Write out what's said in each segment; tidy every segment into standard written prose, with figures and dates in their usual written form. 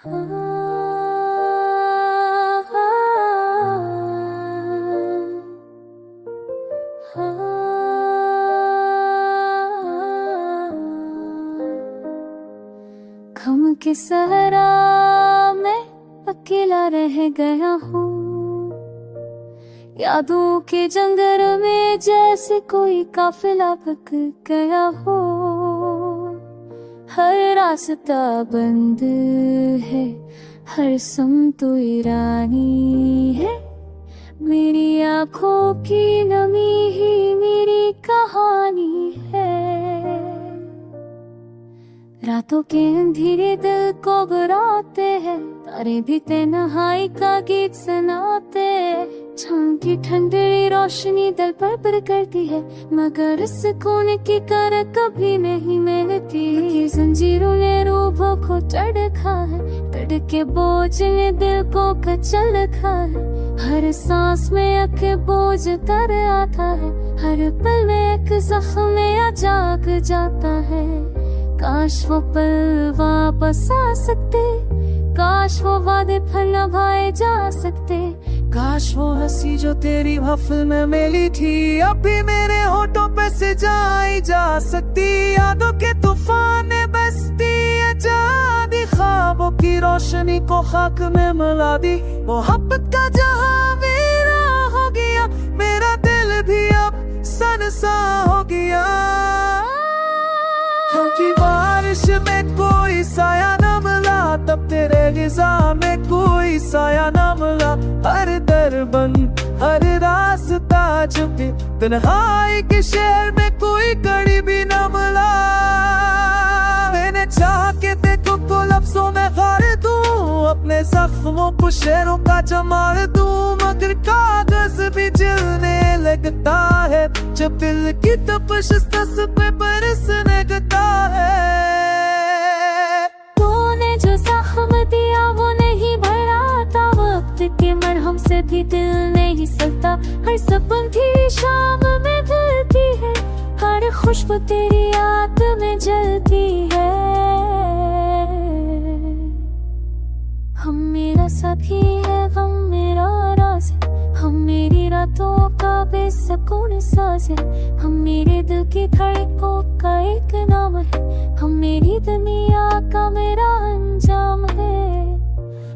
गम के सहरा में अकेला रह गया हूँ, यादों के जंगल में जैसे कोई काफिला भटक गया हो। हर रास्ता बंद है, हर समत वीरानी है, मेरी आँखों की नमी ही मेरी कहानी है। रातों के अंधेरे दिल को बुराते हैं, तारे भी तन्हाई का गीत सुनाते। शाम की ठंडी रोशनी दिल पर पर करती है, मगर सुकून की कर कभी नहीं मिलती। ये जंजीरों ने रूहों को तड़का है, तड़के बोझ ने दिल को कचल रखा है। हर सांस में एक बोझ तर आता है, हर पल में एक जख्म या जाग जाता है। काश वो पल वापस आ सकते, काश वो वादे फिर निभाए जा सकते। काश वो हंसी जो तेरी महफिल में मिली थी, अब भी मेरे होठों पे से जाई जा सकती। यादों के तूफान ने बस्ती जा दी, ख्वाबों की रोशनी को खाक में मिला दी। मोहब्बत का जहां मेरा हो गया, मेरा दिल भी अब सनसा हो गया। क्योंकि बारिश में कोई साया न मिला, तब तेरे गिज़ा में कोई साया न मिला। हर दर बंद, हर रास्ता छुपी, तन्हाई के शहर में कोई कड़ी भी न मिला। मैंने चाह के देखो तो लफ्जों में गार दूं, अपने जख्मों को शेरों का जमाल दूं, मगर कागज भी जलने लगता है जब दिल की तपिश तस पे बरसने लगता है। तूने जो जख्म दिया वो नहीं भराता, वक्त के मरहम से भी दिल नहीं सकता। हर सपन की शाम में ढलती है, हर खुशबू तेरी याद में जलती है। हम मेरा साथी है, गम मेरा राज है, हम मेरी रातों का बेसुकून साज है। हम मेरे दिल की धड़कों का एक नाम है, हम मेरी दुनिया का मेरा अंजाम है।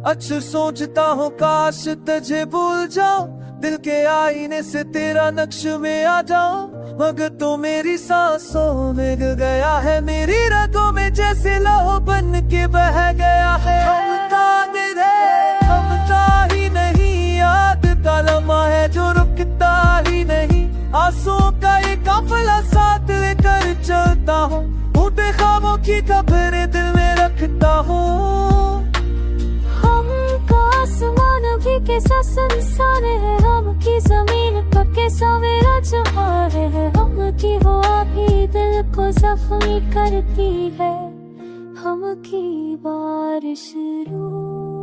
अक्सर सोचता हूँ काश तुझे भूल जाओ, दिल के आईने से तेरा नक्श में आ जाओ, मगर तो मेरी सांसों में गिर गया है, मेरी रगों में जैसे लहू बन के बह गया है। थमता ही नहीं, याद का लम्हा है जो रुकता ही नहीं। आंसुओं का ये काफिला साथ लेकर चलता हूँ, उठे ख्वाबों की खबरें दिल में रखता हूँ। आसमान भी कैसा संसार है, हम की जमीन पर कैसा मेरा जहां है। हम की हवा भी दिल को जख्मी करती है, हम की बारिश रू